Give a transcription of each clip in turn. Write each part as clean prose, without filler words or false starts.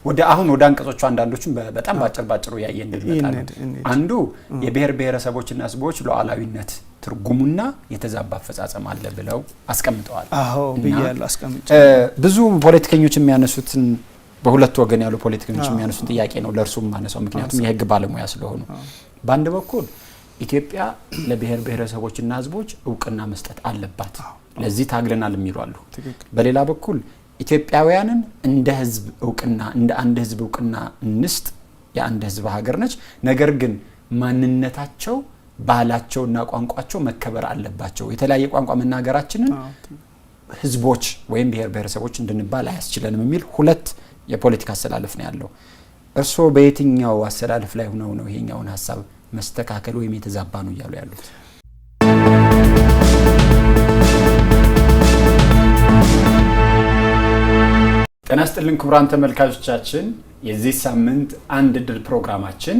ወደ አሁን ወደ አንቀጾቹ አንዳንዶቹን በጣም ባጭሩ ያየን እንመጣለን። አንዱ የብሔር ብሔረሰቦችና ህዝቦች ሉዓላዊነት ትርጉሙና የተዛባ አፈጻጸም አለ ብለው አስቀምጠዋል። አዎ ብያለሁ አስቀምጬ ብዙ ፖለቲከኞች የሚያነሱትን በሁለት ወገን ያሉ ፖለቲከኞች የሚያነሱትን ጥያቄ ነው ለርሱም ማነሳው ምክንያቱም የህግ ባለሙያ ስለሆኑ በአንድ በኩል ኢትዮጵያ ለብሔር ብሔረሰቦችና ህዝቦች እውቅና መስጠት አለባት ለዚህ ታግለናል የሚሉአሉ። በሌላ በኩል ኢትዮጵያውያንን እንደ ህዝብ እውቅና እንደ አንድ ህዝብ እውቅና እንስጥ የአንድ ህዝብ ሀገር ነች ነገር ግን ማንነታቸው ባህላቸውና ቋንቋቸው መከበር አለባቸው የተለያየ ቋንቋ መናገራችንን ህዝቦች ወይም ብሔር ብሔረሰቦች እንድንባል አያስችለንም የሚል ሁለት የፖለቲካ አሰላለፍ ነው ያለው። እርሶ በየትኛው አሰላለፍ ላይ ሆነው ነው ይሄኛውን ሐሳብ መስተካከል ወይም የተዛባ ነው ይያሉ ያሉት? ጤና ይስጥልን ክቡራን ተመልካቾቻችን የዚህ ሳምንት አንድ ድል ፕሮግራማችን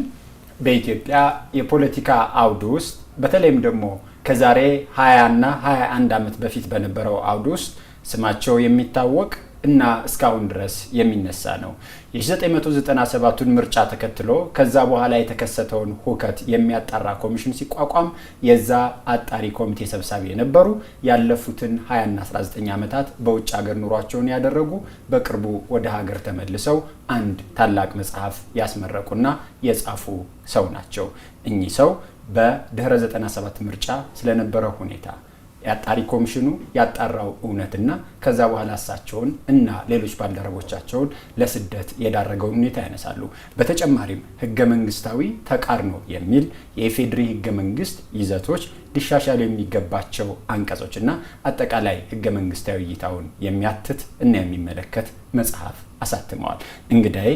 በኢትዮጵያ የፖለቲካ አውድ ውስጥ በተለይም ደግሞ ከዛሬ 20 እና 21 ዓመት በፊት በነበረው አውድ ውስጥ ስማቸው የሚታወቅ እና እስካሁን ድረስ የሚነሳ ነው። የ1997ቱን ምርጫ ተከትሎ ከዛ በኋላ የተከሰተውን ሁከት የሚያጣራ ኮሚሽን ሲቋቋም የዛ አጣሪ ኮሚቴ ሰብሳቢ የነበሩ ያለፉትን 20 እና 19 ዓመታት በውጭ ሀገር ኑሯቸውን ያደረጉ በቅርቡ ወደ ሀገር ተመልሰው አንድ ታላቅ መጽሐፍ ያስመረቁና የጻፉ ሰው ናቸው። እኚህ ሰው በድህረ 97 ምርጫ ስለነበረው ሁኔታ ያጣሪ ኮሚሽኑ ያጣራው እውነትና ከዛ በኋላ እሳቸውን እና ሌሎች ባልደረቦቻቸውን ለስደት የዳረገው ሁኔታ ያነሳሉ። በተጨማሪም ህገ መንግስታዊ ተቃርኖ የሚል የኢፌድሪ ህገ መንግስት ይዘቶች ሊሻሻሉ የሚገባቸው አንቀጾችና አጠቃላይ ህገ መንግስታዊ እይታውን የሚያትት እና የሚመለከት መጽሐፍ አሳትመዋል። እንግዳዬ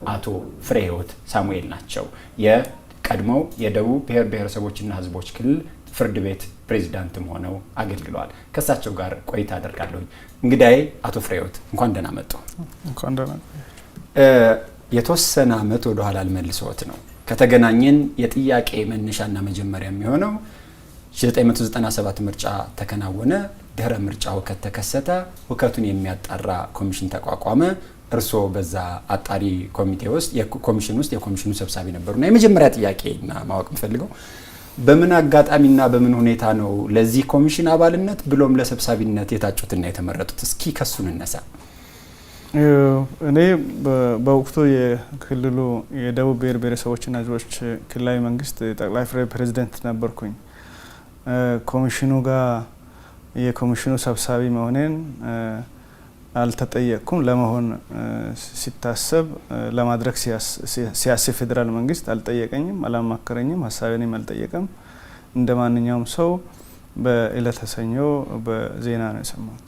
አቶ ፍሬህይወት ሳሙኤል ናቸው። የቀድሞው የደቡብ ብሔር ብሔረሰቦችና ህዝቦች ክልል ፍርድ ቤት ፕሬዝዳንትም ሆነው አገልግለዋል። ከሳቸው ጋር ቆይታ አደርጋለሁ። እንግዳዬ አቶ ፍሬህይወት እንኳን ደህና መጡ። እንኳን ደህና የተወሰነ አመት ወደ ኋላ ልመልሰዎት ነው። ከተገናኘን የጥያቄ መነሻና መጀመሪያ የሚሆነው 1997 ምርጫ ተከናወነ፣ ድህረ ምርጫ ሁከት ተከሰተ፣ ሁከቱን የሚያጣራ ኮሚሽን ተቋቋመ። እርስዎ በዛ አጣሪ ኮሚቴ ውስጥ የኮሚሽን ውስጥ የኮሚሽኑ ሰብሳቢ ነበሩና የመጀመሪያ ጥያቄና ማወቅ የምፈልገው በምን አጋጣሚና በምን ሁኔታ ነው ለዚህ ኮሚሽን አባልነት ብሎም ለሰብሳቢነት የታጩትና የተመረጡት? እስኪ ከሱን እንነሳ። እኔ በወቅቱ የክልሉ የደቡብ ብሔር ብሔረሰቦችና ህዝቦች ክልላዊ መንግስት ጠቅላይ ፕሬዝዳንት ነበርኩኝ። ኮሚሽኑ ጋር የኮሚሽኑ ሰብሳቢ መሆኔን አልተጠየቅኩም። ለመሆን ሲታሰብ ለማድረግ ሲያስብ ፌደራል መንግስት አልጠየቀኝም፣ አላማከረኝም፣ ሀሳቤንም አልጠየቀም። እንደማንኛውም ሰው በእለተ ሰኞ በዜና ነው የሰማሁት።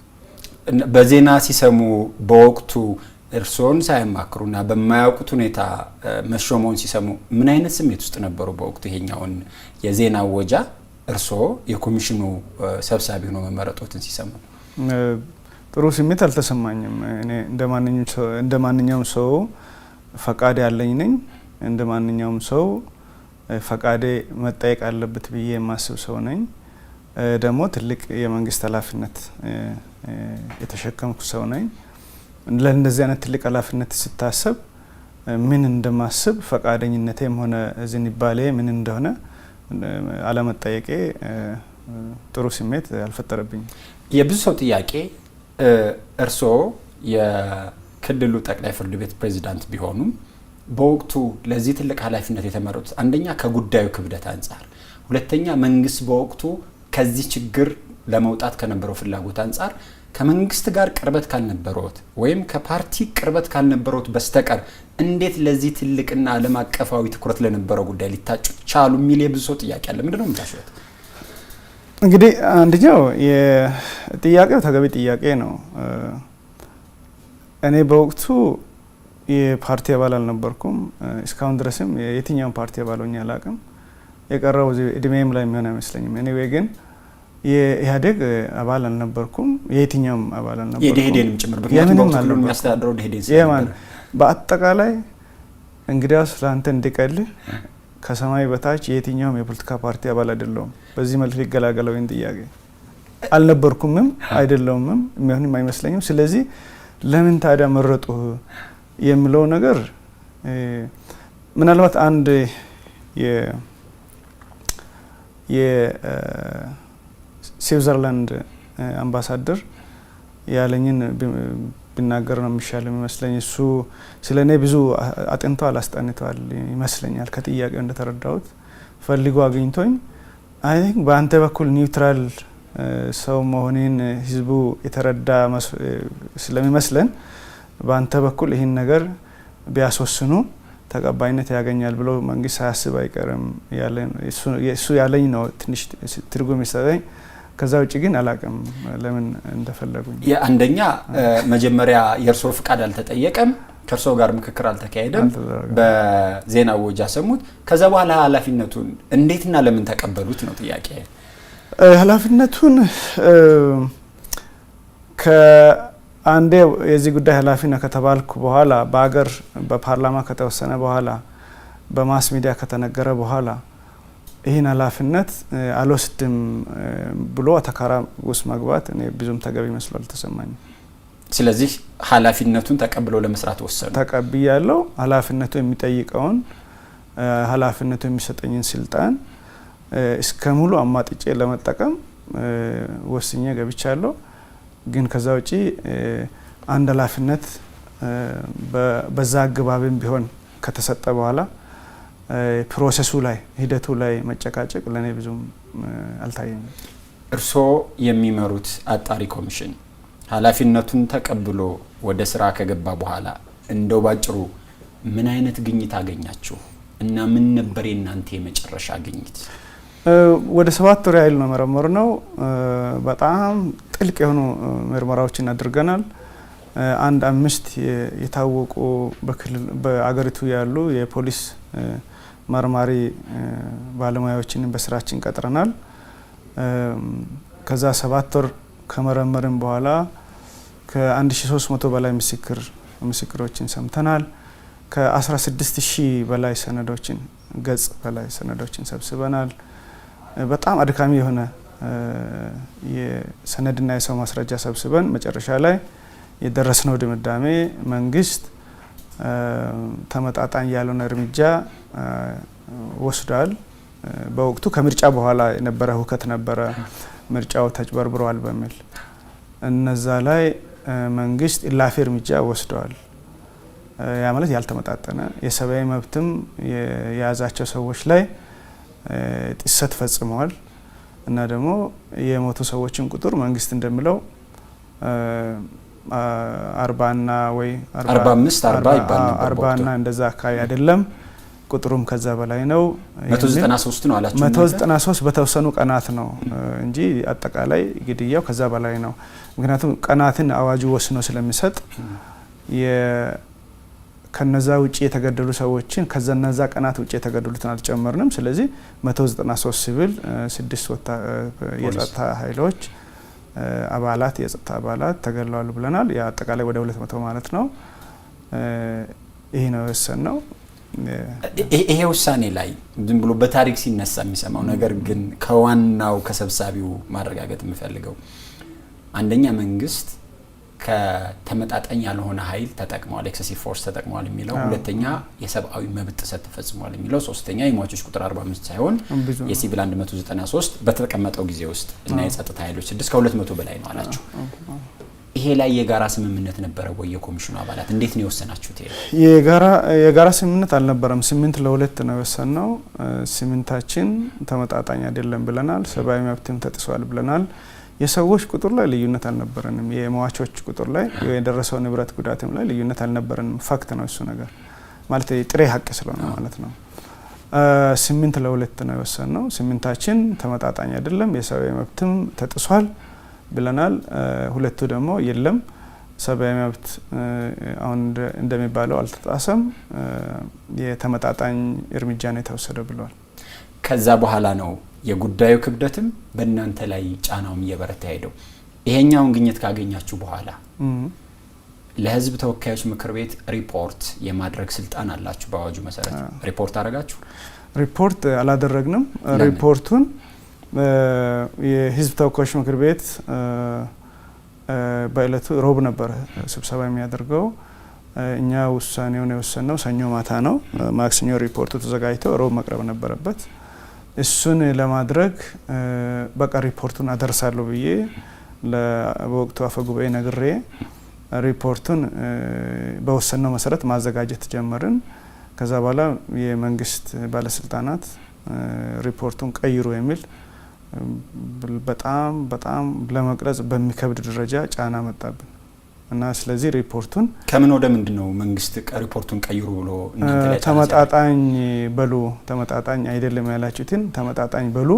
በዜና ሲሰሙ በወቅቱ እርሶን ሳያማክሩና በማያውቁት ሁኔታ መሾመውን ሲሰሙ ምን አይነት ስሜት ውስጥ ነበሩ? በወቅቱ ይሄኛውን የዜና ወጃ እርሶ የኮሚሽኑ ሰብሳቢ ሆኖ መመረጦትን ሲሰሙ ጥሩ ስሜት አልተሰማኝም። እኔ እንደማንኛውም ሰው ፈቃድ ያለኝ ነኝ። እንደማንኛውም ሰው ፈቃዴ መጠየቅ አለበት ብዬ የማስብ ሰው ነኝ። ደግሞ ትልቅ የመንግስት ኃላፊነት የተሸከምኩ ሰው ነኝ። ለእንደዚህ አይነት ትልቅ ኃላፊነት ሲታሰብ ምን እንደማስብ ፈቃደኝነቴም ሆነ ዝንባሌ ምን እንደሆነ አለመጠየቄ ጥሩ ስሜት አልፈጠረብኝም። የብዙ ሰው ጥያቄ እርስዎ የክልሉ ጠቅላይ ፍርድ ቤት ፕሬዝዳንት ቢሆኑም በወቅቱ ለዚህ ትልቅ ኃላፊነት የተመረጡት አንደኛ ከጉዳዩ ክብደት አንጻር፣ ሁለተኛ መንግስት በወቅቱ ከዚህ ችግር ለመውጣት ከነበረው ፍላጎት አንጻር ከመንግስት ጋር ቅርበት ካልነበረዎት ወይም ከፓርቲ ቅርበት ካልነበረዎት በስተቀር እንዴት ለዚህ ትልቅና ዓለም አቀፋዊ ትኩረት ለነበረው ጉዳይ ሊታጩ ቻሉ የሚል የብዙ ሰው ጥያቄ አለ። ምንድነው የምታስቡት? እንግዲህ አንደኛው የጥያቄው ተገቢ ጥያቄ ነው። እኔ በወቅቱ የፓርቲ አባል አልነበርኩም። እስካሁን ድረስም የትኛውን ፓርቲ አባል ሆኜ አላውቅም። የቀረው እድሜም ላይ የሚሆን አይመስለኝም። እኔ ግን የኢህአዴግ አባል አልነበርኩም። የትኛውም አባል አልነበርኩም። የደሄዴንም ጭምር በክንያቱም በወቅቱ የሚያስተዳድረው ደሄዴን ስለነበረ በአጠቃላይ እንግዲያውስ ለአንተ እንዲቀልህ ከሰማይ በታች የትኛውም የፖለቲካ ፓርቲ አባል አይደለሁም። በዚህ መልኩ ሊገላገለው ይህን ጥያቄ አልነበርኩምም አይደለሁምም የሚሆንም አይመስለኝም። ስለዚህ ለምን ታዲያ መረጡ የሚለው ነገር ምናልባት አንድ የስዊዘርላንድ አምባሳደር ያለኝን ቢናገር ነው የሚሻለው የሚመስለኝ። እሱ ስለኔ ብዙ አጥንቷል አስጠንቷል ይመስለኛል። ከጥያቄው እንደተረዳሁት ፈልጎ አግኝቶኝ አይ ቲንክ በአንተ በኩል ኒውትራል ሰው መሆኔን ህዝቡ የተረዳ ስለሚመስለን በአንተ በኩል ይህን ነገር ቢያስወስኑ ተቀባይነት ያገኛል ብሎ መንግስት ሳያስብ አይቀርም እሱ ያለኝ ነው ትንሽ ትርጉም ይሰጠኝ። ከዛ ውጭ ግን አላቅም ለምን እንደፈለጉኝ። አንደኛ መጀመሪያ የእርሶ ፍቃድ አልተጠየቀም፣ ከእርሶ ጋር ምክክር አልተካሄደም፣ በዜና ወጃ ሰሙት። ከዛ በኋላ ኃላፊነቱን እንዴትና ለምን ተቀበሉት ነው ጥያቄ። ኃላፊነቱን ከአንዴ የዚህ ጉዳይ ኃላፊ ነው ከተባልኩ በኋላ በአገር በፓርላማ ከተወሰነ በኋላ በማስ ሚዲያ ከተነገረ በኋላ ይህን ኃላፊነት አልወስድም ብሎ አተካራ ውስጥ መግባት እኔ ብዙም ተገቢ መስሎ አልተሰማኝም። ስለዚህ ኃላፊነቱን ተቀብሎ ለመስራት ወሰኑ። ተቀብያለሁ። ኃላፊነቱ የሚጠይቀውን ኃላፊነቱ የሚሰጠኝን ስልጣን እስከ ሙሉ አማጥጬ ለመጠቀም ወስኜ ገብቻለሁ። ግን ከዛ ውጪ አንድ ኃላፊነት በዛ አግባብም ቢሆን ከተሰጠ በኋላ ፕሮሰሱ ላይ ሂደቱ ላይ መጨቃጨቅ ለኔ ብዙም አልታየኝም። እርሶ የሚመሩት አጣሪ ኮሚሽን ኃላፊነቱን ተቀብሎ ወደ ስራ ከገባ በኋላ እንደው ባጭሩ ምን አይነት ግኝት አገኛችሁ እና ምን ነበር የናንተ የመጨረሻ ግኝት? ወደ 7 ወር ያህል ነው መረመርነው። በጣም ጥልቅ የሆኑ ምርመራዎችን አድርገናል። አንድ 5 የታወቁ በአገሪቱ ያሉ የፖሊስ መርማሪ ባለሙያዎችን በስራችን ቀጥረናል። ከዛ 7 ወር ከመረመርን በኋላ ከ1300 በላይ ምስክሮችን ሰምተናል። ከ16000 በላይ ሰነዶችን ገጽ በላይ ሰነዶችን ሰብስበናል። በጣም አድካሚ የሆነ የሰነድና የሰው ማስረጃ ሰብስበን መጨረሻ ላይ የደረስነው ድምዳሜ መንግስት ተመጣጣኝ ያልሆነ እርምጃ ወስዷል። በወቅቱ ከምርጫ በኋላ የነበረ ሁከት ነበረ፣ ምርጫው ተጭበርብሯል በሚል እነዛ ላይ መንግስት ኢላፊ እርምጃ ወስዷል። ያ ማለት ያልተመጣጠነ የሰብአዊ መብትም የያዛቸው ሰዎች ላይ ጥሰት ፈጽመዋል እና ደግሞ የሞቱ ሰዎችን ቁጥር መንግስት እንደሚለው 40 እና ወይ 45 40 ይባል ነበር 40 እና እንደዛ አካባቢ አይደለም፣ ቁጥሩም ከዛ በላይ ነው። 193 ነው አላችሁ? 193 በተወሰኑ ቀናት ነው እንጂ አጠቃላይ ግድያው ከዛ በላይ ነው። ምክንያቱም ቀናትን አዋጁ ወስኖ ስለሚሰጥ ከነዛ ውጪ የተገደሉ ሰዎችን ከነዛ ቀናት ውጪ የተገደሉትን አልጨመርንም። ስለዚህ 193 ሲቪል 6 የጸጥታ ኃይሎች አባላት የጸጥታ አባላት ተገድለዋል ብለናል። ያ አጠቃላይ ወደ 200 ማለት ነው። ይሄ ነው የወሰነው። ይሄ ውሳኔ ላይ ዝም ብሎ በታሪክ ሲነሳ የሚሰማው ነገር ግን ከዋናው ከሰብሳቢው ማረጋገጥ የምፈልገው አንደኛ መንግስት ከተመጣጣኝ ያልሆነ ኃይል ተጠቅሟል፣ ኤክሰሲቭ ፎርስ ተጠቅሟል የሚለው፣ ሁለተኛ የሰብአዊ መብት ጥሰት ተፈጽሟል የሚለው፣ ሶስተኛ የሟቾች ቁጥር 45 ሳይሆን የሲቪል 193 በተቀመጠው ጊዜ ውስጥ እና የጸጥታ ኃይሎች 6 ከ200 በላይ ነው አላችሁ። ይሄ ላይ የጋራ ስምምነት ነበረ ወይ? የኮሚሽኑ አባላት እንዴት ነው የወሰናችሁት? የጋራ ስምምነት አልነበረም። 8 ለ2 ነው የወሰነው። ስምምነታችን ተመጣጣኝ አይደለም ብለናል። ሰብአዊ መብትም ተጥሷል ብለናል። የሰዎች ቁጥር ላይ ልዩነት አልነበረንም። የሟቾች ቁጥር ላይ የደረሰው ንብረት ጉዳትም ላይ ልዩነት አልነበረንም። ፋክት ነው እሱ ነገር ማለት ጥሬ ሀቅ ስለሆነ ማለት ነው። 8 ለ2 ነው የወሰነው። ስምምነታችን ተመጣጣኝ አይደለም፣ የሰብአዊ መብትም ተጥሷል ብለናል። ሁለቱ ደግሞ የለም ሰብአዊ መብት አሁን እንደሚባለው አልተጣሰም፣ የተመጣጣኝ እርምጃ ነው የተወሰደው ብለዋል። ከዛ በኋላ ነው የጉዳዩ ክብደትም በእናንተ ላይ ጫናውም እየበረታ ሄደው። ይሄኛውን ግኝት ካገኛችሁ በኋላ ለህዝብ ተወካዮች ምክር ቤት ሪፖርት የማድረግ ስልጣን አላችሁ በአዋጁ መሰረት። ሪፖርት አደረጋችሁ? ሪፖርት አላደረግንም። ሪፖርቱን የህዝብ ተወካዮች ምክር ቤት በእለቱ ሮብ ነበር ስብሰባ የሚያደርገው። እኛ ውሳኔውን የወሰነው ሰኞ ማታ ነው። ማክሰኞ ሪፖርቱ ተዘጋጅቶ ሮብ መቅረብ ነበረበት። እሱን ለማድረግ በቃ ሪፖርቱን አደርሳለሁ ብዬ በወቅቱ አፈ ጉባኤ ነግሬ ሪፖርቱን በወሰነው መሰረት ማዘጋጀት ጀመርን። ከዛ በኋላ የመንግስት ባለስልጣናት ሪፖርቱን ቀይሩ የሚል በጣም ለመቅረጽ በሚከብድ ደረጃ ጫና መጣብን እና ስለዚህ ሪፖርቱን ከምን ወደ ምንድነው መንግስት ሪፖርቱን ቀይሩ ብሎ እናንተ ላይ ተመጣጣኝ በሉ ተመጣጣኝ አይደለም ያላችሁትን ተመጣጣኝ በሉ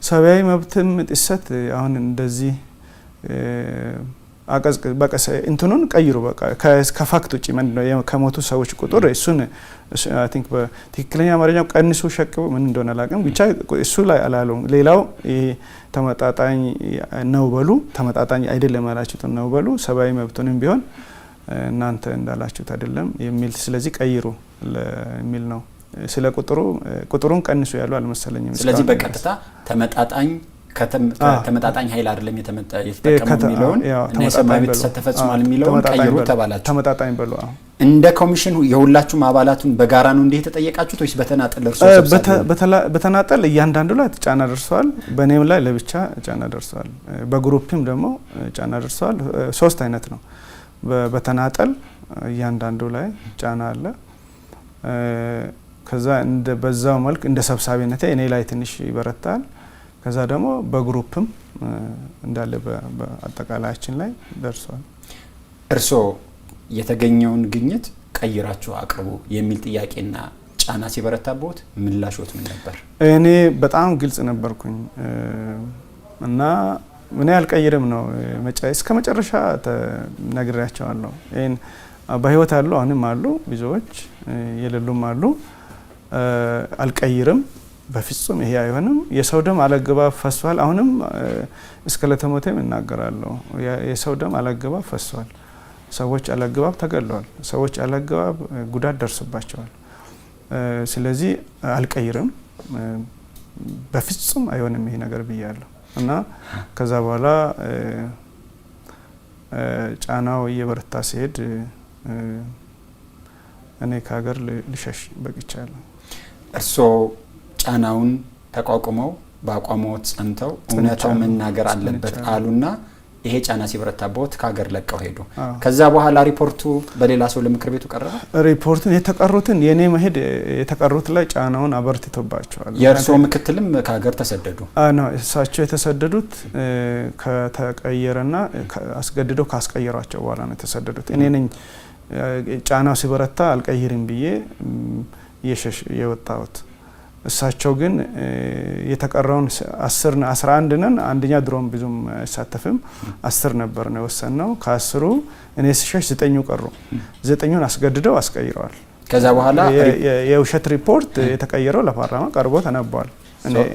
ሰብአዊ መብትም ጥሰት አሁን እንደዚህ በቃ እንትኑን ቀይሩ በቃ ከፋክት ውጪ ምንድነው ከሞቱ ሰዎች ቁጥር እሱን አይ ቲንክ በትክክለኛ አማርኛው ቀንሱ ሸቅቡ ምን እንደሆነ አላውቅም ብቻ እሱ ላይ አላሉም። ሌላው ተመጣጣኝ ነው በሉ ተመጣጣኝ አይደለም ያላችሁት ነው በሉ ሰብአዊ መብቱንም ቢሆን እናንተ እንዳላችሁት አይደለም የሚል ስለዚህ ቀይሩ የሚል ነው። ስለ ቁጥሩን ቀንሱ ያሉ አልመሰለኝም። ስለዚህ በቀጥታ ተመጣጣኝ ከተመጣጣኝ ኃይል አይደለም የተጠቀመው የሚለውን እና የሰብአዊ መብት ጥሰት ተፈጽሟል የሚለውን ቀይሩ ተባላችሁ። ተመጣጣኝ በሉ እንደ ኮሚሽን የሁላችሁም አባላቱን በጋራ ነው እንዴ የተጠየቃችሁት ወይስ በተናጠል እርሶ በተናጠል እያንዳንዱ ላይ ጫና ደርሷል። በኔም ላይ ለብቻ ጫና ደርሷል። በግሩፕም ደግሞ ጫና ደርሷል። ሶስት አይነት ነው። በተናጠል እያንዳንዱ ላይ ጫና አለ። ከዛ በዛው መልክ እንደ ሰብሳቢነቴ እኔ ላይ ትንሽ ይበረታል። ከዛ ደግሞ በግሩፕም እንዳለ በአጠቃላይችን ላይ ደርሷል። እርሶ የተገኘውን ግኝት ቀይራችሁ አቅርቡ የሚል ጥያቄና ጫና ሲበረታቦት ምላሾት ምን ነበር? እኔ በጣም ግልጽ ነበርኩኝ እና ምን አልቀይርም ነው እስከ መጨረሻ ነግሬያቸዋለሁ። ይሄን በህይወት አሉ አሁንም አሉ ብዙዎች የሌሉም አሉ። አልቀይርም በፍጹም ይሄ አይሆንም። የሰው ደም አለግባብ ፈሷል። አሁንም እስከ ለተሞተም እናገራለሁ። የሰው ደም አለግባብ ፈሷል። ሰዎች አለግባብ ተገለዋል። ሰዎች አለግባብ ጉዳት ደርስባቸዋል። ስለዚህ አልቀይርም በፍጹም አይሆንም ይሄ ነገር ብያለሁ እና ከዛ በኋላ ጫናው እየበረታ ሲሄድ እኔ ከሀገር ልሸሽ በቅቻለሁ። እርሶ ጫናውን ተቋቁመው በአቋሞት ጸንተው እውነታው መናገር አለበት አሉና ይሄ ጫና ሲበረታቦት ከሀገር ለቀው ሄዱ። ከዛ በኋላ ሪፖርቱ በሌላ ሰው ለምክር ቤቱ ቀረበ። ሪፖርቱን የተቀሩትን የኔ መሄድ የተቀሩት ላይ ጫናውን አበርትቶባቸዋል። የእርሶ ምክትልም ከሀገር ተሰደዱ? ነው እሳቸው የተሰደዱት ከተቀየረና አስገድደው ካስቀየሯቸው በኋላ ነው የተሰደዱት። እኔ ነኝ ጫናው ሲበረታ አልቀይርም ብዬ የወጣሁት። እሳቸው ግን የተቀረውን 11 ነን። አንደኛ ድሮም ብዙም አይሳተፍም 10 ነበር ነው የወሰነው። ከ10ሩ እኔ ስሸሽ 9 ቀሩ። 9ን አስገድደው አስቀይረዋል። ከዛ በኋላ የውሸት ሪፖርት የተቀየረው ለፓርላማ ቀርቦ ተነቧል።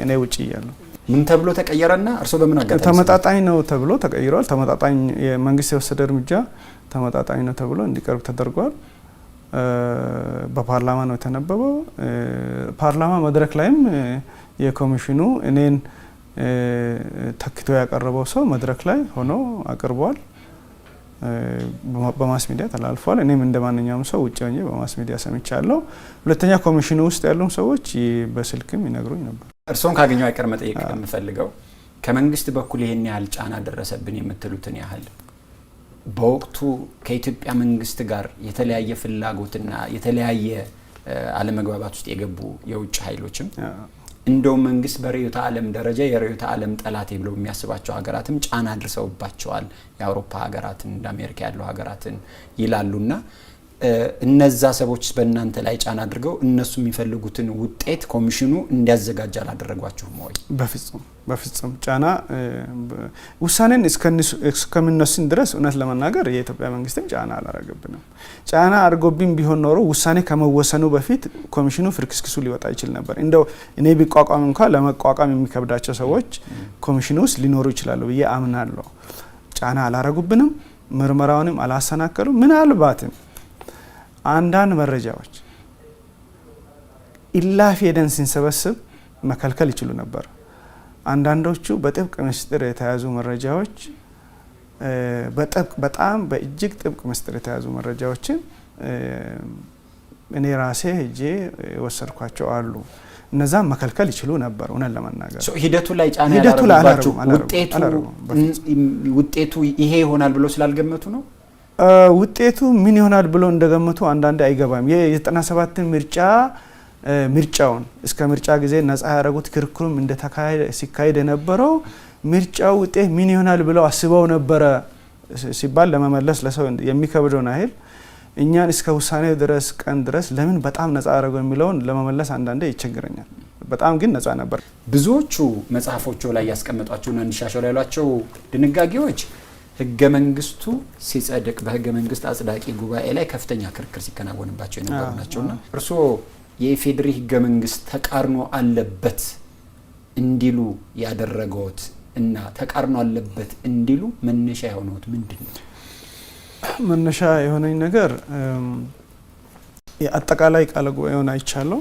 እኔ ውጪ እያለሁ ምን ተብሎ ተቀየረና እርሶ በምን አጋጣሚ? ተመጣጣኝ ነው ተብሎ ተቀይሯል። ተመጣጣኝ የመንግስት የወሰደ እርምጃ ተመጣጣኝ ነው ተብሎ እንዲቀርብ ተደርጓል። በፓርላማ ነው የተነበበው። ፓርላማ መድረክ ላይም የኮሚሽኑ እኔን ተክቶ ያቀረበው ሰው መድረክ ላይ ሆኖ አቅርቧል። በማስ ሚዲያ ተላልፏል። እኔም እንደማንኛውም ሰው ውጭ ሆኜ በማስ ሚዲያ ሰምቻለሁ። ሁለተኛ ኮሚሽኑ ውስጥ ያሉ ሰዎች በስልክም ይነግሩኝ ነበር። እርሶን ካገኘው አይቀር መጠየቅ የምፈልገው ከመንግስት በኩል ይሄን ያህል ጫና ደረሰብን የምትሉትን ያህል በወቅቱ ከኢትዮጵያ መንግስት ጋር የተለያየ ፍላጎትና የተለያየ አለመግባባት ውስጥ የገቡ የውጭ ኃይሎችም እንደው መንግስት በርዕዮተ ዓለም ደረጃ የርዕዮተ ዓለም ጠላት ብለው የሚያስባቸው ሀገራትም ጫና አድርሰውባቸዋል። የአውሮፓ ሀገራትን እንደ አሜሪካ ያሉ ሀገራትን ይላሉና እነዛ ሰዎች በእናንተ ላይ ጫና አድርገው እነሱ የሚፈልጉትን ውጤት ኮሚሽኑ እንዲያዘጋጅ አላደረጓችሁም ወይ? በፍጹም ጫና ውሳኔን እስከምንወስን ድረስ እውነት ለመናገር የኢትዮጵያ መንግስትም ጫና አላረገብንም። ጫና አድርጎብኝ ቢሆን ኖሮ ውሳኔ ከመወሰኑ በፊት ኮሚሽኑ ፍርክስክሱ ሊወጣ ይችል ነበር። እንደው እኔ ቢቋቋም እንኳን ለመቋቋም የሚከብዳቸው ሰዎች ኮሚሽኑ ውስጥ ሊኖሩ ይችላሉ ብዬ አምናለሁ። ጫና አላረጉብንም። ምርመራውንም አላሰናከሉ። ምናልባትም አንዳንድ መረጃዎች ኢላፊ ሄደን ሲንሰበስብ መከልከል ይችሉ ነበር። አንዳንዶቹ በጥብቅ ምስጢር የተያዙ መረጃዎች በእጅግ ጥብቅ ምስጢር የተያዙ መረጃዎችን እኔ ራሴ ሄጄ ወሰድኳቸው አሉ። እነዛ መከልከል ይችሉ ነበር እውነት ለማናገር ሂደቱ ላይ ጫና ያላረጋችሁ ውጤቱ ይሄ ይሆናል ብሎ ስላልገመቱ ነው። ውጤቱ ምን ይሆናል ብሎ እንደገመቱ አንዳንድ አይገባም። የ97 ምርጫውን እስከ ምርጫ ጊዜ ነፃ ያደረጉት ክርክሩም እንደተካሄደ ሲካሄድ የነበረው ምርጫው ውጤት ምን ይሆናል ብለው አስበው ነበረ ሲባል ለመመለስ ለሰው የሚከብደውን አይል እኛን እስከ ውሳኔው ድረስ ቀን ድረስ ለምን በጣም ነፃ ያደረገው የሚለውን ለመመለስ አንዳንዴ ይቸግረኛል። በጣም ግን ነፃ ነበር። ብዙዎቹ መጽሐፎቹ ላይ ያስቀመጧቸውና እንዲሻሻሉ ያሏቸው ድንጋጌዎች ህገ መንግስቱ ሲጸድቅ በህገ መንግስት አጽዳቂ ጉባኤ ላይ ከፍተኛ ክርክር ሲከናወንባቸው የነበሩ ናቸውና እርስዎ የኢፌዴሪ ህገ መንግስት ተቃርኖ አለበት እንዲሉ ያደረገውት እና ተቃርኖ አለበት እንዲሉ መነሻ የሆነውት ምንድነው? መነሻ የሆነኝ ነገር የአጠቃላይ ቃለ ጉባኤውን አይቻለሁ።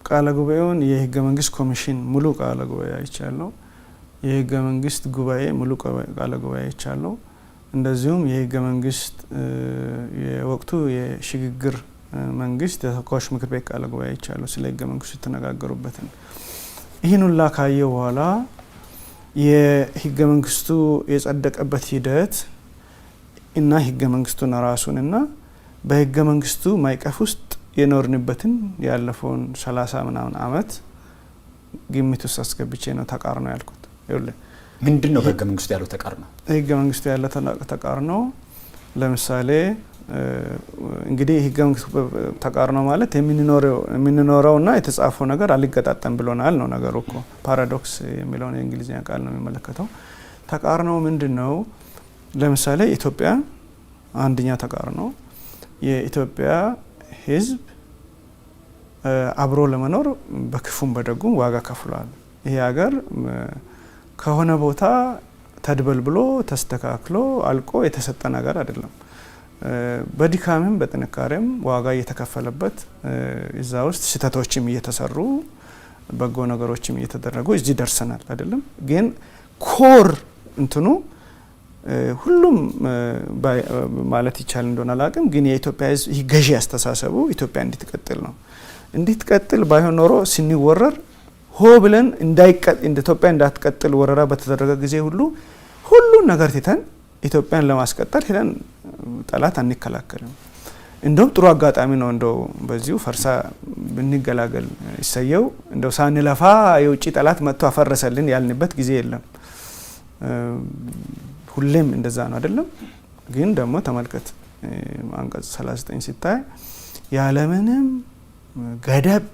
ቃለ ጉባኤውን የህገ መንግስት ኮሚሽን ሙሉ ቃለ ጉባኤ አይቻለሁ። የህገ መንግስት ጉባኤ ሙሉ ቃለ ጉባኤ አይቻለሁ። እንደዚሁም የህገ መንግስት የወቅቱ የሽግግር መንግስት የተወካዮች ምክር ቤት ቃለ ጉባኤ አይቻለሁ። ስለ ህገ መንግስቱ የተነጋገሩበትን ይህን ሁላ ካየሁ በኋላ የህገ መንግስቱ የጸደቀበት ሂደት እና ህገ መንግስቱን ራሱንና በህገ መንግስቱ ማይቀፍ ውስጥ የኖርንበትን ያለፈውን 30 ምናምን አመት ግምት ውስጥ አስገብቼ ነው ተቃርኖ ያልኩት። ይኸውልህ ምንድነው በህገ መንግስቱ ያለው ተቃርኖ? ህገ መንግስቱ ያለው ተቃርኖ ለምሳሌ እንግዲህ ህገ መንግስቱ ተቃርኖ ማለት የምንኖረውና የተጻፈው ነገር አልገጣጠም ብሎናል ነው ነገሩ እኮ። ፓራዶክስ የሚለውን የእንግሊዝኛ ቃል ነው የሚመለከተው። ተቃርኖ ምንድነው? ለምሳሌ ኢትዮጵያ አንደኛ ተቃርኖ የኢትዮጵያ ህዝብ አብሮ ለመኖር በክፉም በደጉም ዋጋ ከፍሏል። ይሄ ሀገር ከሆነ ቦታ ተድበልብሎ ተስተካክሎ አልቆ የተሰጠ ነገር አይደለም። በድካምም በጥንካሬም ዋጋ እየተከፈለበት እዛ ውስጥ ስህተቶችም እየተሰሩ በጎ ነገሮችም እየተደረጉ እዚህ ደርሰናል አይደለም። ግን ኮር እንትኑ ሁሉም ማለት ይቻል እንደሆነ አላቅም። ግን የኢትዮጵያ ህዝብ ይህ ገዢ አስተሳሰቡ ኢትዮጵያ እንድትቀጥል ነው። እንድትቀጥል ባይሆን ኖሮ ስንወረር ሆ ብለን እንደ ኢትዮጵያ እንዳትቀጥል ወረራ በተደረገ ጊዜ ሁሉን ነገር ትተን ኢትዮጵያን ለማስቀጠል ሄደን ጠላት አንከላከልም። እንደውም ጥሩ አጋጣሚ ነው። እንደው በዚሁ ፈርሳ ብንገላገል ይሰየው። እንደው ሳንለፋ የውጭ ጠላት መጥቶ አፈረሰልን ያልንበት ጊዜ የለም። ሁሌም እንደዛ ነው አይደለም። ግን ደግሞ ተመልከት አንቀጽ 39 ሲታይ ያለምንም ገደብ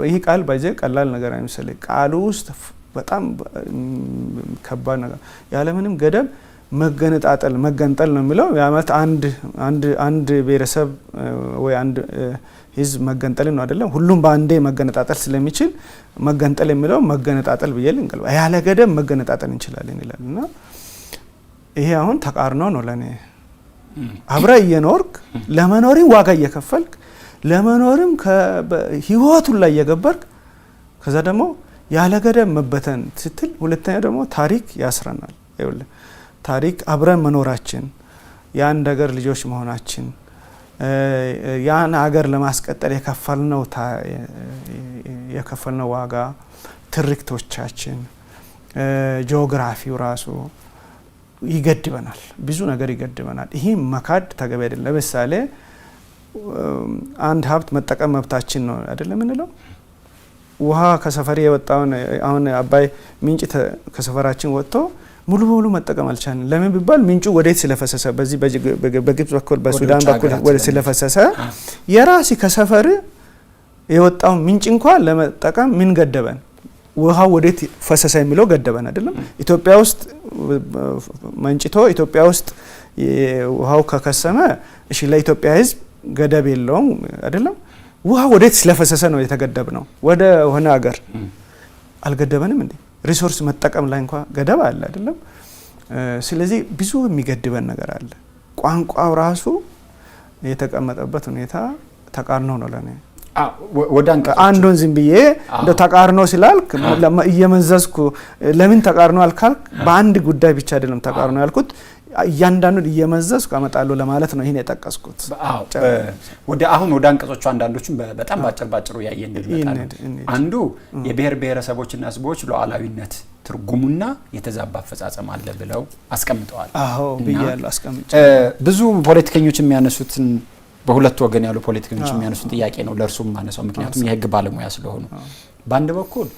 ይህ ቃል ባይዘ ቀላል ነገር አይመስልም። ቃሉ ውስጥ በጣም ከባድ ነገር ያለምንም ገደብ መገንጠል ነው የሚለው። ያመት አንድ ብሔረሰብ ወይ አንድ ህዝብ መገንጠል ነው አይደለም። ሁሉም በአንዴ መገነጣጠል ስለሚችል መገንጠል የሚለው መገነጣጠል ብዬ ልንቀልባ ያለ ገደብ መገነጣጠል እንችላለን ይላል። እና ይሄ አሁን ተቃርኖ ነው ለኔ። አብረ እየኖርክ ለመኖርም ዋጋ እየከፈልክ ለመኖርም ህይወቱን ላይ እየገበርክ ከዛ ደግሞ ያለ ገደብ መበተን ስትል፣ ሁለተኛ ደግሞ ታሪክ ያስረናል። ይኸውልህ ታሪክ አብረን መኖራችን የአንድ ሀገር ልጆች መሆናችን ያን ሀገር ለማስቀጠል የከፈልነው ዋጋ፣ ትርክቶቻችን፣ ጂኦግራፊው ራሱ ይገድበናል። ብዙ ነገር ይገድበናል። ይሄ መካድ ተገቢ አይደለም። ለምሳሌ አንድ ሀብት መጠቀም መብታችን ነው አይደለም የምንለው። ውሃ ከሰፈር የወጣውን አሁን አባይ ምንጭ ከሰፈራችን ወጥቶ ሙሉ በሙሉ መጠቀም አልቻልንም። ለምን ቢባል ምንጩ ወዴት ስለፈሰሰ፣ በዚህ በግብጽ በኩል በሱዳን በኩል ወደ ስለፈሰሰ የራሲ ከሰፈር የወጣው ምንጭ እንኳን ለመጠቀም ምን ገደበን? ውሃው ወዴት ፈሰሰ የሚለው ገደበን አይደለም። ኢትዮጵያ ውስጥ መንጭቶ ኢትዮጵያ ውስጥ ውሃው ከከሰመ እሺ ለኢትዮጵያ ህዝብ ገደብ የለውም አይደለም። ውሃ ወዴት ስለፈሰሰ ነው የተገደብ ነው። ወደ ሆነ ሀገር አልገደበንም እንዴ? ሪሶርስ መጠቀም ላይ እንኳን ገደብ አለ አይደለም። ስለዚህ ብዙ የሚገድበን ነገር አለ። ቋንቋው ራሱ የተቀመጠበት ሁኔታ ተቃርኖ ነው ለኔ። ወደ አንቀጾቹ አንዱን ዝም ብዬ እንደ ተቃርኖ ስላልክ እየመዘዝኩ ለምን ተቃርኖ አልካልክ በአንድ ጉዳይ ብቻ አይደለም ተቃርኖ ያልኩት እያንዳንዱን እየመዘዝኩ አመጣለሁ ለማለት ነው ይሄን የጠቀስኩት። ወደ አንቀጾቹ አንዳንዶቹን በጣም ባጭሩ ያየን እንድንመጣ አንዱ የብሔር ብሔረሰቦችና ህዝቦች ሉዓላዊነት ትርጉሙና የተዛባ አፈጻጸም አለ ብለው አስቀምጠዋል። ብያለሁ አስቀምጬ ብዙ ፖለቲከኞች የሚያነሱትን በሁለት ወገን ያሉ ፖለቲከኞች የሚያነሱትን ጥያቄ ነው ለእርሱም ማነሳው ምክንያቱም የህግ ባለሙያ ስለሆኑ በአንድ በኩል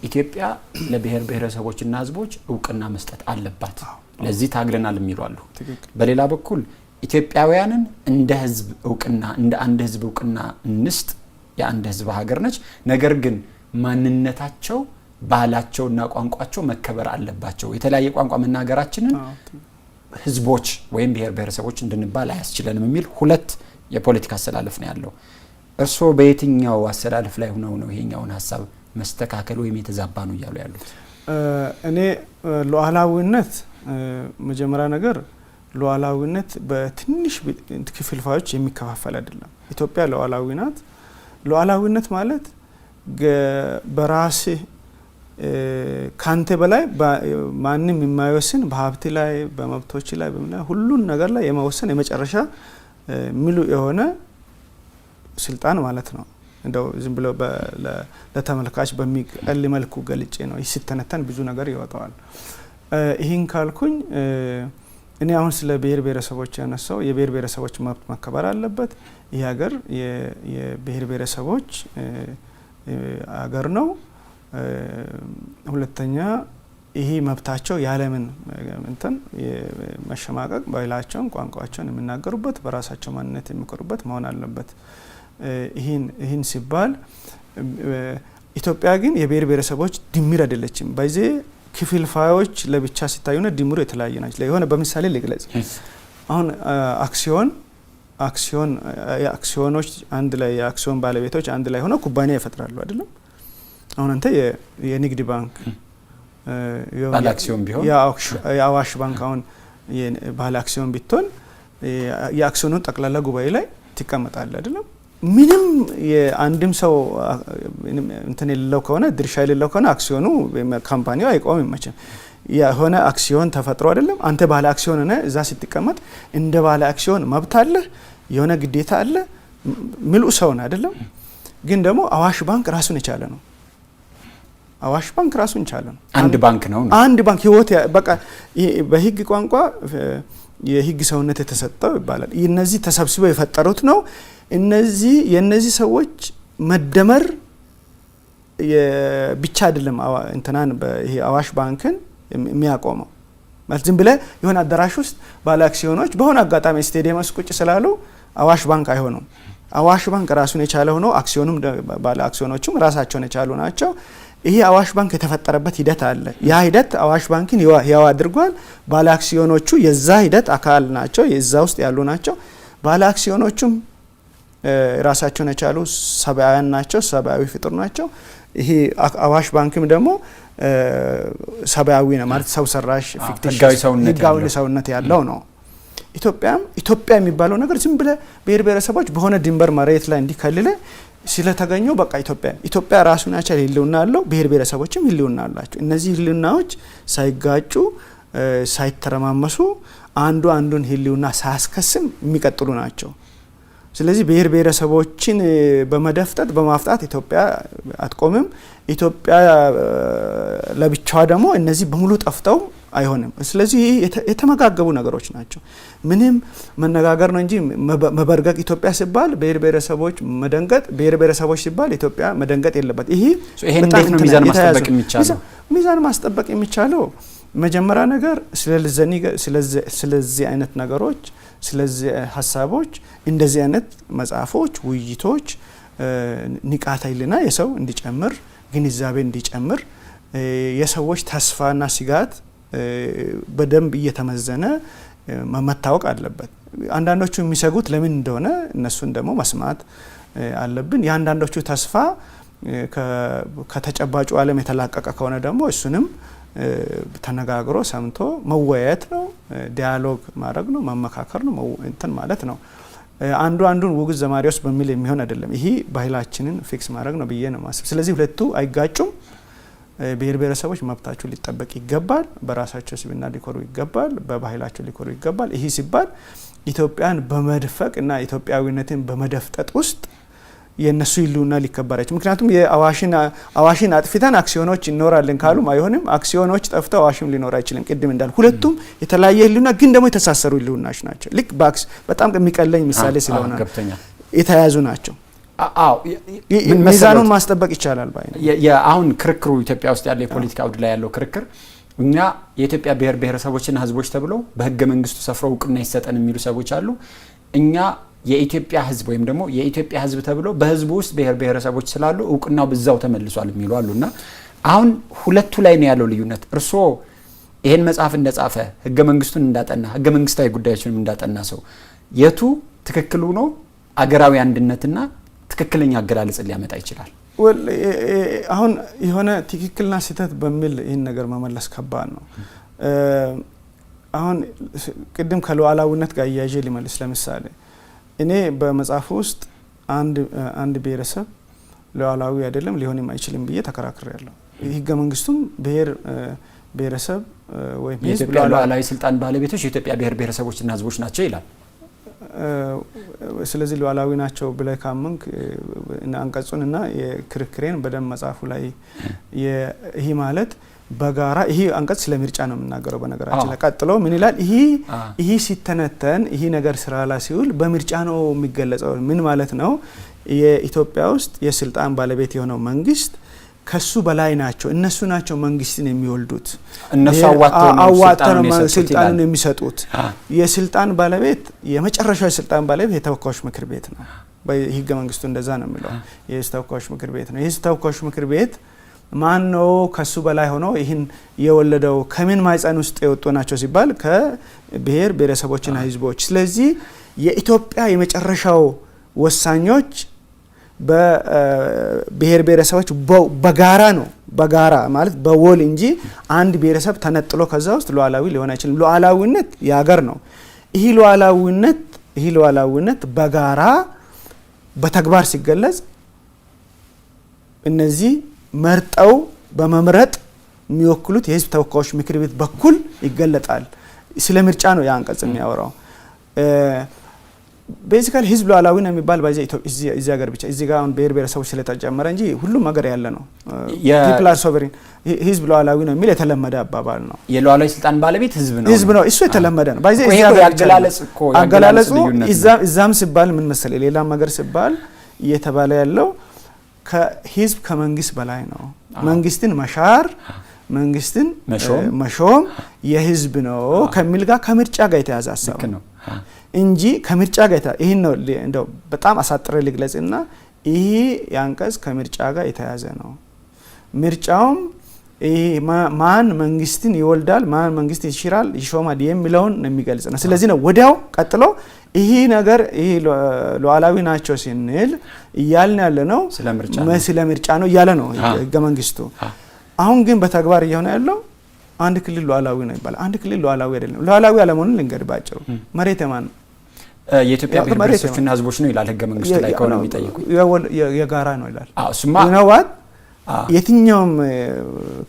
ኢትዮጵያ ለብሔር ብሔረሰቦችና ህዝቦች እውቅና መስጠት አለባት ለዚህ ታግለናል የሚሏሉ በሌላ በኩል ኢትዮጵያውያንን እንደ ህዝብ እውቅና እንደ አንድ ህዝብ እውቅና እንስጥ የአንድ ህዝብ ሀገር ነች ነገር ግን ማንነታቸው ባህላቸውና ቋንቋቸው መከበር አለባቸው የተለያየ ቋንቋ መናገራችንን ህዝቦች ወይም ብሔር ብሔረሰቦች እንድንባል አያስችለንም የሚል ሁለት የፖለቲካ አሰላለፍ ነው ያለው እርሶ በየትኛው አሰላለፍ ላይ ሆነው ነው ይሄኛውን ሐሳብ መስተካከል ወይም የተዛባ ነው ይያሉ ያሉት? እኔ ሉዓላዊነት መጀመሪያ ነገር ሉዓላዊነት በትንሽ ክፍልፋዮች የሚከፋፈል አይደለም። ኢትዮጵያ ሉዓላዊ ናት። ሉዓላዊነት ማለት በራስ ካንተ በላይ ማንም የማይወስን በሀብት ላይ በመብቶች ላይ ሁሉን ነገር ላይ የመወሰን የመጨረሻ ሙሉ የሆነ ስልጣን ማለት ነው። እንደው ዝም ብሎ ለተመልካች በሚቀል መልኩ ገልጬ ነው ይስተነተን ብዙ ነገር ይወጣዋል። ይህን ካልኩኝ እኔ አሁን ስለ ብሔር ብሔረሰቦች ያነሳው የብሔር ብሔረሰቦች መብት መከበር አለበት። ይህ ሀገር የብሔር ብሔረሰቦች ሀገር ነው። ሁለተኛ ይሄ መብታቸው ያለምን እንትን መሸማቀቅ ባህላቸውን ቋንቋቸውን የሚናገሩበት በራሳቸው ማንነት የሚኮሩበት መሆን አለበት። ይህን ሲባል ኢትዮጵያ ግን የብሔር ብሔረሰቦች ድምር አይደለችም። በዚህ ክፍልፋዮች ለብቻ ሲታዩና ድምሩ የተለያየ ናቸው። ለሆነ በምሳሌ ልግለጽ። አሁን አክሲዮኖች አንድ ላይ የአክሲዮን ባለቤቶች አንድ ላይ ሆነው ኩባንያ ይፈጥራሉ አይደለም? አሁን አንተ የንግድ ባንክ ባለ አክሲዮን ቢሆን የአዋሽ ባንክ አሁን ባለ አክሲዮን ቢትሆን የአክሲዮኑን ጠቅላላ ጉባኤ ላይ ትቀመጣለህ አይደለም? ምንም የአንድም ሰው እንትን የሌለው ከሆነ ድርሻ የሌለው ከሆነ አክሲዮኑ ካምፓኒው አይቆምም መቼም። የሆነ አክሲዮን ተፈጥሮ አይደለም? አንተ ባለ አክሲዮን ነህ፣ እዛ ስትቀመጥ እንደ ባለ አክሲዮን መብት አለ፣ የሆነ ግዴታ አለ፣ ምልኡ ሰው ነህ አይደለም? ግን ደግሞ አዋሽ ባንክ ራሱን የቻለ ነው። አዋሽ ባንክ ራሱን የቻለ ነው። አንድ ባንክ ነው። አንድ ባንክ ህይወት በቃ በህግ ቋንቋ የህግ ሰውነት የተሰጠው ይባላል። እነዚህ ተሰብስበው የፈጠሩት ነው። የነዚህ ሰዎች መደመር ብቻ አይደለም እንትናን ይሄ አዋሽ ባንክን የሚያቆመው ማለት ዝም ብለህ የሆነ አዳራሽ ውስጥ ባለ አክሲዮኖች በሆነ አጋጣሚ ስቴዲየም ውስጥ ቁጭ ስላሉ አዋሽ ባንክ አይሆኑም። አዋሽ ባንክ ራሱን የቻለ ሆኖ አክሲዮኑም ባለ አክሲዮኖቹም ራሳቸውን የቻሉ ናቸው። ይሄ አዋሽ ባንክ የተፈጠረበት ሂደት አለ። ያ ሂደት አዋሽ ባንክን ያው አድርጓል። ባለ አክሲዮኖቹ የዛ ሂደት አካል ናቸው፣ የዛ ውስጥ ያሉ ናቸው። ባለ አክሲዮኖቹም ራሳቸውን የቻሉ ሰብአውያን ናቸው፣ ሰብአዊ ፍጡር ናቸው። ይሄ አዋሽ ባንክም ደግሞ ሰብአዊ ነው ማለት ሰው ሰራሽ ህጋዊ ሰውነት ያለው ነው። ኢትዮጵያ የሚባለው ነገር ዝም ብለ ብሔር ብሔረሰቦች በሆነ ድንበር መሬት ላይ እንዲከልለ ስለተገኘው በቃ ኢትዮጵያ ራሱን ያቻለ ህልውና አለው። ብሔር ብሔረሰቦችም ህልውና አላቸው። እነዚህ ህልውናዎች ሳይጋጩ ሳይተረማመሱ አንዱ አንዱን ህልውና ሳያስከስም የሚቀጥሉ ናቸው። ስለዚህ ብሔር ብሔረሰቦችን በመደፍጠት በማፍጣት ኢትዮጵያ አትቆምም። ኢትዮጵያ ለብቻዋ ደግሞ እነዚህ በሙሉ ጠፍተው አይሆንም። ስለዚህ የተመጋገቡ ነገሮች ናቸው። ምንም መነጋገር ነው እንጂ መበርገግ ኢትዮጵያ ሲባል ብሔር ብሔረሰቦች መደንገጥ፣ ብሔር ብሔረሰቦች ሲባል ኢትዮጵያ መደንገጥ የለበት። ይሄ እንዴት ነው ሚዛን ማስጠበቅ የሚቻለው? ሚዛን ማስጠበቅ የሚቻለው መጀመሪያ ነገር ስለዚህ አይነት ነገሮች ስለዚህ ሀሳቦች እንደዚህ አይነት መጽሐፎች፣ ውይይቶች ንቃተ ህሊና የሰው እንዲጨምር ግንዛቤ እንዲጨምር የሰዎች ተስፋና ስጋት በደንብ እየተመዘነ መታወቅ አለበት። አንዳንዶቹ የሚሰጉት ለምን እንደሆነ እነሱን ደግሞ መስማት አለብን። የአንዳንዶቹ ተስፋ ከተጨባጩ ዓለም የተላቀቀ ከሆነ ደግሞ እሱንም ተነጋግሮ ሰምቶ መወያየት ነው፣ ዲያሎግ ማድረግ ነው፣ መመካከር ነው እንትን ማለት ነው። አንዱን ውግዝ ዘማሪዎስ በሚል የሚሆን አይደለም። ይሄ ባህላችንን ፊክስ ማድረግ ነው ብዬ ነው ማስብ። ስለዚህ ሁለቱ አይጋጩም። ብሔር ብሔረሰቦች መብታቸው ሊጠበቅ ይገባል። በራሳቸው ስብዕና ሊኮሩ ይገባል። በባህላቸው ሊኮሩ ይገባል። ይሄ ሲባል ኢትዮጵያን በመድፈቅ እና ኢትዮጵያዊነትን በመደፍጠጥ ውስጥ የነሱ ይሉና ሊከበራች። ምክንያቱም የአዋሽን አጥፍተን አክሲዮኖች እንኖራለን ካሉም አይሆንም። አክሲዮኖች ጠፍተው አዋሽም ሊኖር አይችልም። ቅድም እንዳል ሁለቱም የተለያየ ህልውና ግን ደግሞ የተሳሰሩ ህልውናዎች ናቸው። ልክ ባክስ በጣም የሚቀለኝ ምሳሌ ስለሆነ የተያያዙ ናቸው። ሚዛኑን ማስጠበቅ ይቻላል ባይ ነው። አሁን ክርክሩ ኢትዮጵያ ውስጥ ያለው የፖለቲካ አውድ ላይ ያለው ክርክር እኛ የኢትዮጵያ ብሔር ብሔረሰቦችና ህዝቦች ተብለው በህገ መንግስቱ ሰፍረው እውቅና ይሰጠን የሚሉ ሰዎች አሉ። እኛ የኢትዮጵያ ህዝብ ወይም ደግሞ የኢትዮጵያ ህዝብ ተብሎ በህዝቡ ውስጥ ብሔር ብሔረሰቦች ስላሉ እውቅናው በዛው ተመልሷል የሚሉ አሉና አሁን ሁለቱ ላይ ነው ያለው ልዩነት። እርስዎ ይሄን መጽሐፍ እንደጻፈ ህገ መንግስቱን እንዳጠና ህገ መንግስታዊ ጉዳዮችንም እንዳጠና ሰው የቱ ትክክሉ ነው አገራዊ አንድነትና ትክክለኛ አገላለጽ ሊያመጣ ይችላል? አሁን የሆነ ትክክልና ስህተት በሚል ይህን ነገር መመለስ ከባድ ነው። አሁን ቅድም ከሉዓላዊነት ጋር እያያዤ ሊመልስ ለምሳሌ እኔ በመጽሐፉ ውስጥ አንድ ብሔረሰብ ሉዓላዊ አይደለም ሊሆንም አይችልም ብዬ ተከራክሬያለሁ። ህገ መንግስቱም ብሔር ብሔረሰብ ወይም ህዝብ ሉዓላዊ ስልጣን ባለቤቶች የኢትዮጵያ ብሔር ብሔረሰቦችና ህዝቦች ናቸው ይላል። ስለዚህ ሉዓላዊ ናቸው ብለህ ካመንክ አንቀጹንና የክርክሬን በደንብ መጽሐፉ ላይ ይሄ ማለት በጋራ ይሄ አንቀጽ ስለ ምርጫ ነው የምናገረው። በነገራችን ላይ ቀጥሎ ምን ይላል? ይሄ ሲተነተን ይሄ ነገር ስራ ላይ ሲውል በምርጫ ነው የሚገለጸው። ምን ማለት ነው? የኢትዮጵያ ውስጥ የስልጣን ባለቤት የሆነው መንግስት ከሱ በላይ ናቸው። እነሱ ናቸው መንግስትን የሚወልዱት። እነሱ አዋጥተው ነው ስልጣኑን የሚሰጡት። የስልጣን ባለቤት የመጨረሻው የስልጣን ባለቤት የተወካዮች ምክር ቤት ነው። በህገ መንግስቱ እንደዛ ነው የሚለው። የተወካዮች ምክር ቤት ነው። የተወካዮች ምክር ቤት ማን ነው ከሱ በላይ ሆኖ ይህን የወለደው? ከምን ማይፀን ውስጥ የወጡ ናቸው ሲባል ከብሔር ብሔረሰቦችና ህዝቦች። ስለዚህ የኢትዮጵያ የመጨረሻው ወሳኞች በብሔር ብሔረሰቦች በጋራ ነው። በጋራ ማለት በወል እንጂ አንድ ብሔረሰብ ተነጥሎ ከዛ ውስጥ ሉዓላዊ ሊሆን አይችልም። ሉዓላዊነት የሀገር ነው። ይህ ሉዓላዊነት በጋራ በተግባር ሲገለጽ እነዚህ መርጠው በመምረጥ የሚወክሉት የህዝብ ተወካዮች ምክር ቤት በኩል ይገለጣል። ስለ ምርጫ ነው ያንቀጽ የሚያወራው። ቤዚካሊ ህዝብ ሉዓላዊ ነው የሚባል እዚህ ሀገር ብቻ እዚህ ጋር ብሔር ብሔረሰቦች ስለተጨመረ እንጂ ሁሉም ሀገር ያለ ነው። ፒፕል አር ሶቨሪን ህዝብ ሉዓላዊ ነው የሚል የተለመደ አባባል ነው። የሉዓላዊ ስልጣን ባለቤት ህዝብ ነው። እሱ የተለመደ ነው። አገላለጽ እዛም ሲባል ምን መሰለህ ሌላም ሀገር ሲባል እየተባለ ያለው ከህዝብ ከመንግስት በላይ ነው። መንግስትን መሻር መንግስትን መሾም የህዝብ ነው ከሚል ጋር ከምርጫ ጋር የተያዘ ሀሳብ ነው እንጂ ከምርጫ ጋር ይሄን ነው እንደው በጣም አሳጥረ ልግለጽና ይሄ ያንቀጽ ከምርጫ ጋር የተያዘ ነው። ምርጫውም ማን መንግስትን ይወልዳል፣ ማን መንግስት ይሽራል፣ ይሾማል የሚለውን ነው የሚገልጽ ነው። ስለዚህ ነው ወዲያው ቀጥሎ ይሄ ነገር ይሄ ሉዓላዊ ናቸው ሲንል እያልን ያለ ነው ስለ ምርጫ ነው እያለ ነው ህገ መንግስቱ። አሁን ግን በተግባር እየሆነ ያለው አንድ ክልል ሉዓላዊ ነው ይባላል። አንድ ክልል ሉዓላዊ አይደለም። ሉዓላዊ አለመሆኑን ልንገር ባጭሩ። መሬት የማን ነው? የኢትዮጵያ ብሔር ብሔረሰቦችና ህዝቦች ነው ይላል ህገ መንግስቱ ላይ ከሆነ የሚጠይቁ የጋራ ነው ይላል። እሱማ ነዋት የትኛውም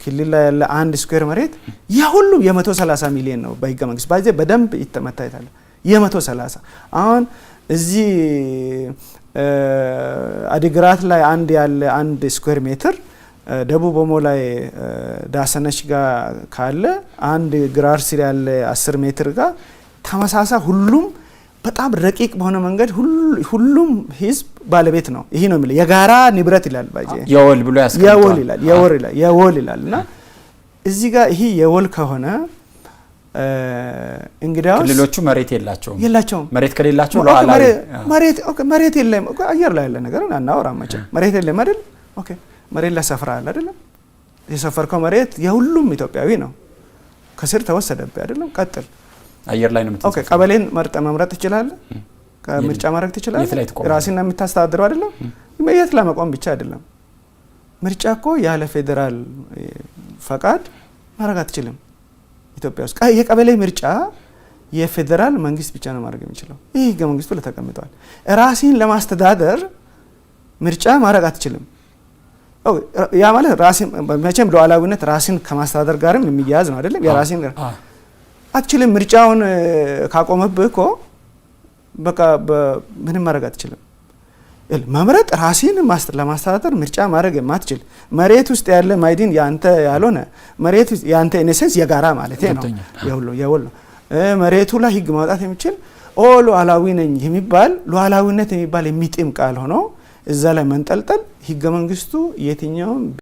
ክልል ላይ ያለ አንድ ስኩዌር መሬት የሁሉም የ130 ሚሊዮን ነው በህገ መንግስት ባይዘ በደንብ ይተመታይታል። የ130 አሁን እዚህ አዲግራት ላይ አንድ ስኩዌር ሜትር ደቡብ ኦሞ ላይ ዳሰነች ጋር ካለ አንድ ግራር ስር ያለ 10 ሜትር ጋር ተመሳሳይ ሁሉም በጣም ረቂቅ በሆነ መንገድ ሁሉም ህዝብ ባለቤት ነው። ይሄ ነው የሚለው የጋራ ንብረት ይላል ባይጄ የወል ብሎ ያስቀምጣል። የወል ይላል እና እዚህ ጋር ይሄ የወል ከሆነ እንግዲያውስ ክልሎቹ መሬት የላቸውም። መሬት ከሌላቸው ሉዓላዊ መሬት የለም። አየር ላይ ያለ ነገር አናወራም መቼም። መሬት የለም አይደል? ኦኬ መሬት ላይ ሰፍራል አይደለም? የሰፈርከው መሬት የሁሉም ኢትዮጵያዊ ነው። ከስር ተወሰደብህ አይደለም? ቀጥል አየር ላይ ነው የምትሰፈው። ኦኬ ቀበሌን መምረጥ ትችላለህ። ከምርጫ ማድረግ ትችላለህ። ራስህን የምታስተዳድረው አይደለም? የት ላይ መቆም ብቻ አይደለም። ምርጫ እኮ ያለ ፌዴራል ፈቃድ ማድረግ አትችልም ኢትዮጵያ ውስጥ። የቀበሌ ምርጫ የፌደራል መንግስት ብቻ ነው ማድረግ የሚችለው። ይህ ህገ መንግስቱ ለተቀምጧል። ራስን ለማስተዳደር ምርጫ ማድረግ አትችልም። ያ ማለት ራስን መቼም ሉዓላዊነት ራስን ከማስተዳደር ጋርም የሚያያዝ ነው አይደለም? የራስን አትችልም። ምርጫውን ካቆመብህ እኮ በቃ ምንም ማድረግ አትችልም። መምረጥ ራስን ለማስተዳደር ምርጫ ማድረግ የማትችል መሬት ውስጥ ያለ ማይዲን ያንተ ያልሆነ መሬት ውስጥ ያንተ ኢነሰንስ የጋራ ማለት ነው የሁሉ መሬቱ ላይ ህግ ማውጣት የሚችል ሉዓላዊ ነኝ የሚባል ሉዓላዊነት የሚባል የሚጥም ቃል ሆኖ እዛ ላይ መንጠልጠል ህገ መንግስቱ የትኛውም